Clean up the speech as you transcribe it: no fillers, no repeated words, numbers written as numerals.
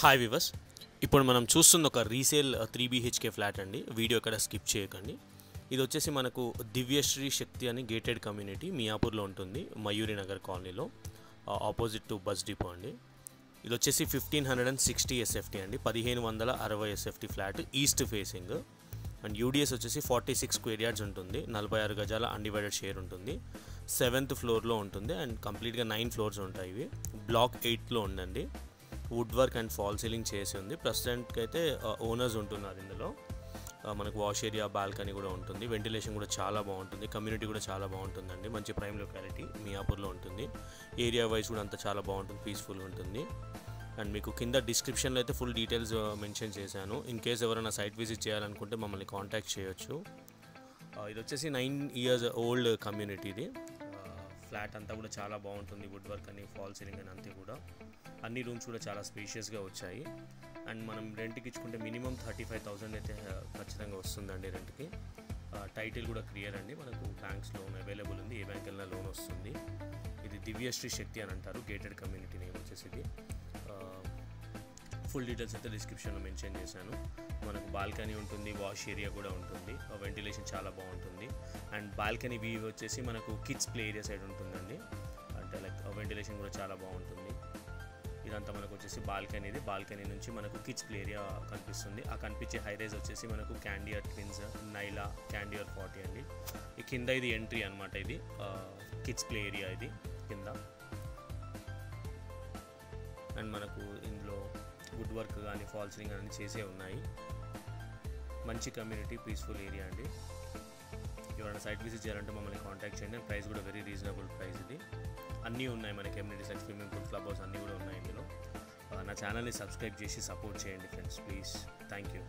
Hi viewers, ఇప్పుడు మనం చూస్తున్న ఒక రీసేల్ 3 BHK ఫ్లాట్ అండి. వీడియో ఎక్కడ స్కిప్ చేయకండి. ఇది వచ్చేసి మనకు దివ్యశ్రీ శక్తి అని గేటెడ్ కమ్యూనిటీ మియాపూర్లో ఉంటుంది, మయూరి నగర్ కాలనీలో, ఆపోజిట్ టు బస్ డిపో అండి. ఇది వచ్చేసి 1560 SFT అండి, 1560 SFT flat, east facing. And UDS వచ్చేసి 46 స్క్వేర్ యార్డ్స్ ఉంటుంది, 46 గజాల అన్డివైడెడ్ షేర్ ఉంటుంది, 7th ఫ్లోర్లో ఉంటుంది. అండ్ కంప్లీట్గా 9 ఫ్లోర్స్ ఉంటాయి. ఇవి బ్లాక్ 8లో ఉందండి. Wood work and fall ceiling చేసి ఉంది. ప్రస్తుతానికి అయితే ఓనర్స్ ఉంటున్నారు ఇందులో. మనకు వాష్ ఏరియా, బాల్కనీ కూడా ఉంటుంది. వెంటిలేషన్ కూడా చాలా బాగుంటుంది. కమ్యూనిటీ కూడా చాలా బాగుంటుందండి. మంచి ప్రైమ్ లొకాలిటీ మియాపూర్లో ఉంటుంది. ఏరియా వైజ్ కూడా అంతా చాలా బాగుంటుంది, పీస్ఫుల్గా ఉంటుంది. అండ్ మీకు కింద డిస్క్రిప్షన్లో అయితే ఫుల్ డీటెయిల్స్ మెన్షన్ చేశాను. ఇన్ కేస్ ఎవరైనా సైట్ విజిట్ చేయాలనుకుంటే మమ్మల్ని కాంటాక్ట్ చేయొచ్చు. ఇది వచ్చేసి 9 years ఓల్డ్ కమ్యూనిటీ. ఇది ఫ్లాట్ అంతా కూడా చాలా బాగుంటుంది. వుడ్ వర్క్ అని, ఫాల్ సీలింగ్ అని అంతే కూడా. అన్ని రూమ్స్ కూడా చాలా స్పేషియస్గా వచ్చాయి. అండ్ మనం రెంట్కి ఇచ్చుకుంటే మినిమం 35,000 అయితే ఖచ్చితంగా వస్తుందండి రెంట్కి. టైటిల్ కూడా క్లియర్ అండి. మనకు బ్యాంక్స్ లోన్ అవైలబుల్ ఉంది, ఏ బ్యాంక్ వెళ్ళినా లోన్ వస్తుంది. ఇది దివ్యశ్రీ శక్తి అని అంటారు, గేటెడ్ కమ్యూనిటీ నేమ్ వచ్చేసి ఇది. ఫుల్ డీటెయిల్స్ అయితే డిస్క్రిప్షన్లో మెన్షన్ చేశాను. మనకు బాల్కనీ ఉంటుంది, వాష్ ఏరియా కూడా ఉంటుంది, వెంటిలేషన్ చాలా బాగుంటుంది. అండ్ బాల్కనీ వ్యూ వచ్చేసి మనకు కిడ్స్ ప్లే ఏరియా సైడ్ ఉంటుందండి. అంటే లైక్ వెంటిలేషన్ కూడా చాలా బాగుంటుంది. ఇదంతా మనకు వచ్చేసి బాల్కనీ. బాల్కనీ నుంచి మనకు కిడ్స్ ప్లే ఏరియా కనిపిస్తుంది. ఆ కనిపించే హైరైజ్ వచ్చేసి మనకు క్యాండియర్ ట్విన్స్, నైలా, క్యాండియర్ 40 అండి. ఈ కింద ఇది ఎంట్రీ అనమాట. ఇది కిడ్స్ ప్లే ఏరియా ఇది కింద. అండ్ మనకు ఇందులో వుడ్ వర్క్ కానీ, ఫాల్ సీలింగ్ కానీ చేసే ఉన్నాయి. మంచి కమ్యూనిటీ, పీస్ఫుల్ ఏరియా అండి. ఎవరైనా సైట్ విజిట్ చేయాలంటే మమ్మల్ని కాంటాక్ట్ చేయండి. ప్రైస్ కూడా వెరీ రీజనబుల్ ప్రైస్. ఇది అన్నీ ఉన్నాయి మన community site, swimming pool, club house అన్నీ కూడా ఉన్నాయి ఇందులో. నా ఛానల్ని సబ్స్క్రైబ్ చేసి సపోర్ట్ చేయండి ఫ్రెండ్స్, ప్లీజ్. Thank you.